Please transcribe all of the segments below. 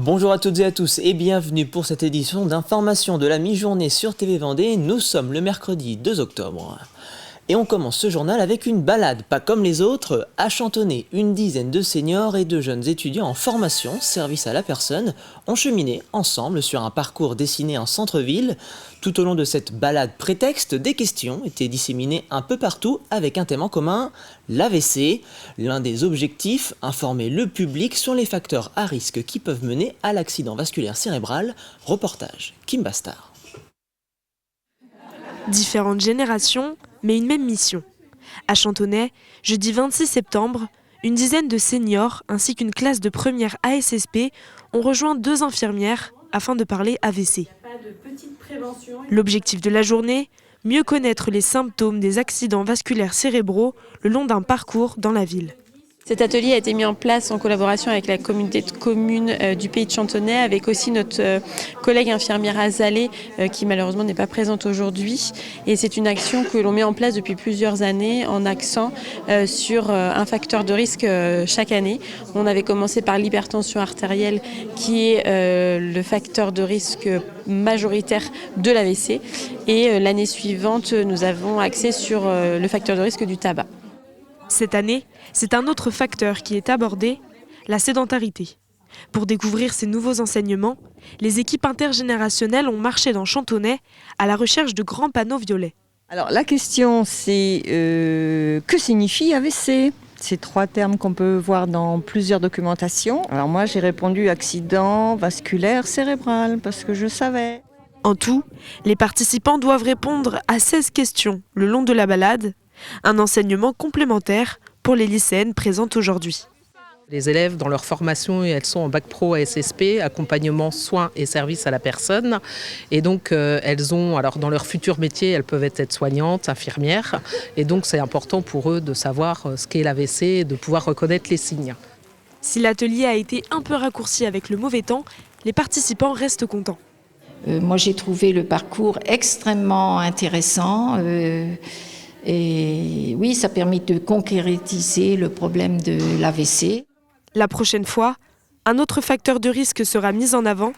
Bonjour à toutes et à tous et bienvenue pour cette édition d'information de la mi-journée sur TV Vendée. Nous sommes le mercredi 2 octobre. Et on commence ce journal avec une balade, pas comme les autres. À Chantonnay, une dizaine de seniors et de jeunes étudiants en formation, service à la personne, ont cheminé ensemble sur un parcours dessiné en centre-ville. Tout au long de cette balade prétexte, des questions étaient disséminées un peu partout avec un thème en commun, l'AVC. L'un des objectifs, informer le public sur les facteurs à risque qui peuvent mener à l'accident vasculaire cérébral. Reportage Kim Bastard. Différentes générations, mais une même mission. À Chantonnay, jeudi 26 septembre, une dizaine de seniors ainsi qu'une classe de première ASSP ont rejoint deux infirmières afin de parler AVC. L'objectif de la journée, mieux connaître les symptômes des accidents vasculaires cérébraux le long d'un parcours dans la ville. Cet atelier a été mis en place en collaboration avec la communauté de communes du pays de Chantonnay, avec aussi notre collègue infirmière Azalée qui malheureusement n'est pas présente aujourd'hui. Et c'est une action que l'on met en place depuis plusieurs années en accent sur un facteur de risque chaque année. On avait commencé par l'hypertension artérielle qui est le facteur de risque majoritaire de l'AVC. Et l'année suivante, nous avons axé sur le facteur de risque du tabac. Cette année, c'est un autre facteur qui est abordé, la sédentarité. Pour découvrir ces nouveaux enseignements, les équipes intergénérationnelles ont marché dans Chantonnay à la recherche de grands panneaux violets. Alors la question c'est que signifie AVC ? C'est trois termes qu'on peut voir dans plusieurs documentations. Alors moi j'ai répondu accident vasculaire cérébral parce que je savais. En tout, les participants doivent répondre à 16 questions le long de la balade, un enseignement complémentaire pour les lycéennes présentes aujourd'hui. Les élèves, dans leur formation, elles sont en bac pro ASSP, accompagnement, soins et services à la personne. Et donc, elles ont, alors dans leur futur métier, elles peuvent être soignantes, infirmières. Et donc, c'est important pour eux de savoir ce qu'est l'AVC et de pouvoir reconnaître les signes. Si l'atelier a été un peu raccourci avec le mauvais temps, les participants restent contents. Moi, j'ai trouvé le parcours extrêmement intéressant. Et oui, ça permet de concrétiser le problème de l'AVC. La prochaine fois, un autre facteur de risque sera mis en avant.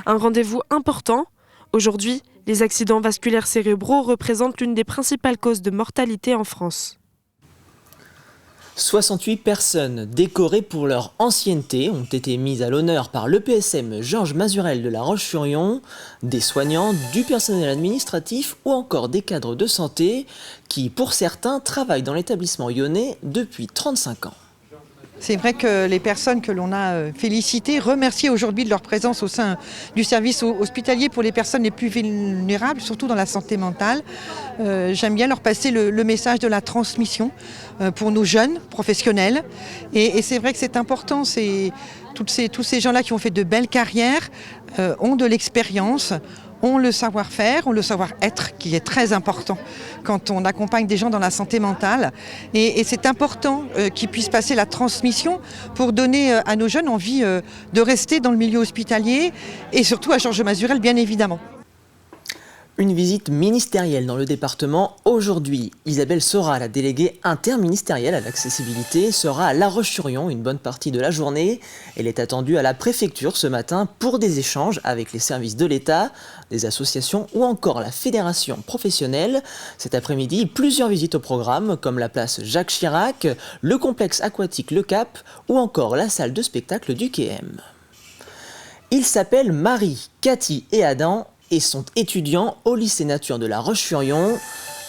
Un rendez-vous important. Aujourd'hui, les accidents vasculaires cérébraux représentent l'une des principales causes de mortalité en France. 68 personnes décorées pour leur ancienneté ont été mises à l'honneur par l'EPSM Georges Mazurel de La Roche-sur-Yon, des soignants, du personnel administratif ou encore des cadres de santé qui, pour certains, travaillent dans l'établissement lyonnais depuis 35 ans. C'est vrai que les personnes que l'on a félicitées, remerciées aujourd'hui de leur présence au sein du service hospitalier pour les personnes les plus vulnérables, surtout dans la santé mentale. J'aime bien leur passer le message de la transmission pour nos jeunes professionnels. Et c'est vrai que c'est important, tous ces gens-là qui ont fait de belles carrières ont de l'expérience, ont le savoir-faire, ont le savoir-être qui est très important quand on accompagne des gens dans la santé mentale. Et c'est important qu'ils puissent passer la transmission pour donner à nos jeunes envie de rester dans le milieu hospitalier et surtout à Georges Mazurel, bien évidemment. Une visite ministérielle dans le département aujourd'hui. Isabelle Sora, la déléguée interministérielle à l'accessibilité, sera à La Roche-sur-Yon une bonne partie de la journée. Elle est attendue à la préfecture ce matin pour des échanges avec les services de l'État, des associations ou encore la fédération professionnelle. Cet après-midi, plusieurs visites au programme comme la place Jacques Chirac, le complexe aquatique Le Cap ou encore la salle de spectacle du KM. Ils s'appellent Marie, Cathy et Adam et sont étudiants au lycée nature de La Roche-sur-Yon.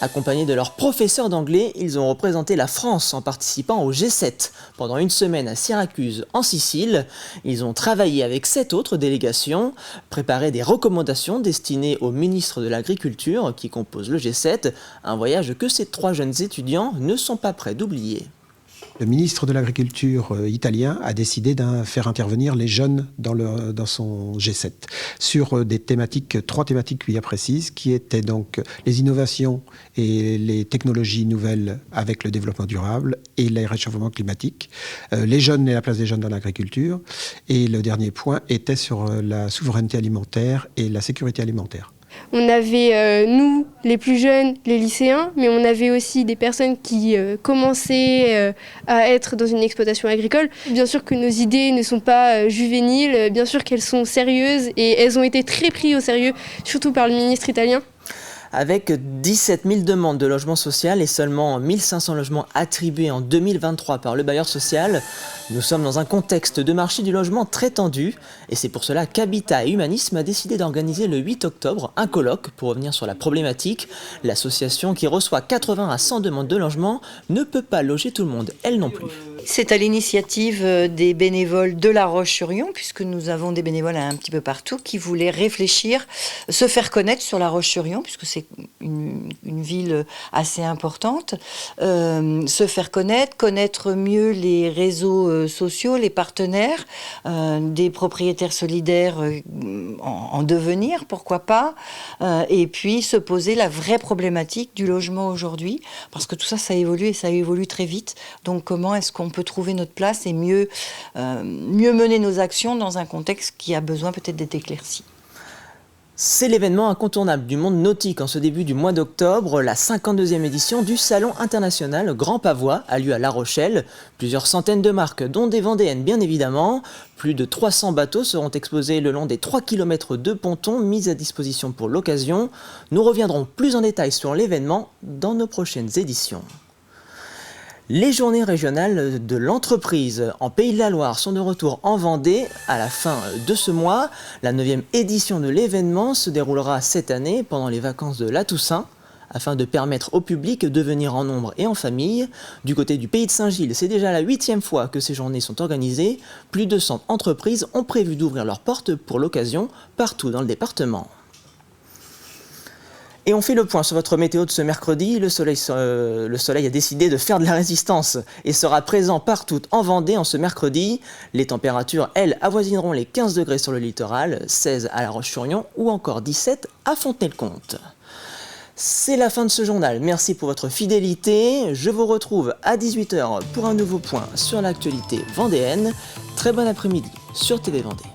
Accompagnés de leurs professeurs d'anglais, ils ont représenté la France en participant au G7 pendant une semaine à Syracuse, en Sicile. Ils ont travaillé avec 7 autres délégations, préparé des recommandations destinées aux ministres de l'Agriculture qui composent le G7, un voyage que ces 3 jeunes étudiants ne sont pas prêts d'oublier. Le ministre de l'Agriculture italien a décidé de faire intervenir les jeunes dans son G7 sur 3 thématiques bien précises qui étaient donc les innovations et les technologies nouvelles avec le développement durable et le réchauffement climatique, les jeunes et la place des jeunes dans l'agriculture, et le dernier point était sur la souveraineté alimentaire et la sécurité alimentaire. On avait, nous, les plus jeunes, les lycéens, mais on avait aussi des personnes qui commençaient à être dans une exploitation agricole. Bien sûr que nos idées ne sont pas juvéniles, bien sûr qu'elles sont sérieuses et elles ont été très prises au sérieux, surtout par le ministre italien. Avec 17 000 demandes de logement social et seulement 1 500 logements attribués en 2023 par le bailleur social, nous sommes dans un contexte de marché du logement très tendu. Et c'est pour cela qu'Habitat et Humanisme a décidé d'organiser le 8 octobre un colloque pour revenir sur la problématique. L'association qui reçoit 80 à 100 demandes de logement ne peut pas loger tout le monde, elle non plus. C'est à l'initiative des bénévoles de La Roche-sur-Yon, puisque nous avons des bénévoles un petit peu partout, qui voulaient réfléchir, se faire connaître sur La Roche-sur-Yon, puisque c'est une ville assez importante, se faire connaître mieux les réseaux sociaux, les partenaires, des propriétaires solidaires en devenir, pourquoi pas, et puis se poser la vraie problématique du logement aujourd'hui, parce que tout ça, ça évolue et ça évolue très vite. Donc comment est-ce qu'on peut trouver notre place et mieux mener nos actions dans un contexte qui a besoin peut-être d'être éclairci. C'est l'événement incontournable du monde nautique en ce début du mois d'octobre. La 52e édition du Salon international Grand Pavois a lieu à La Rochelle. Plusieurs centaines de marques, dont des vendéennes bien évidemment. Plus de 300 bateaux seront exposés le long des 3 km de pontons mis à disposition pour l'occasion. Nous reviendrons plus en détail sur l'événement dans nos prochaines éditions. Les journées régionales de l'entreprise en Pays de la Loire sont de retour en Vendée à la fin de ce mois. La 9e édition de l'événement se déroulera cette année pendant les vacances de la Toussaint, afin de permettre au public de venir en nombre et en famille. Du côté du Pays de Saint-Gilles, c'est déjà la 8e fois que ces journées sont organisées. Plus de 100 entreprises ont prévu d'ouvrir leurs portes pour l'occasion partout dans le département. Et on fait le point sur votre météo de ce mercredi. Le soleil a décidé de faire de la résistance et sera présent partout en Vendée en ce mercredi. Les températures, elles, avoisineront les 15 degrés sur le littoral, 16 à La Roche-sur-Yon ou encore 17 à Fontenay-le-Comte. C'est la fin de ce journal. Merci pour votre fidélité. Je vous retrouve à 18 h pour un nouveau point sur l'actualité vendéenne. Très bon après-midi sur TV Vendée.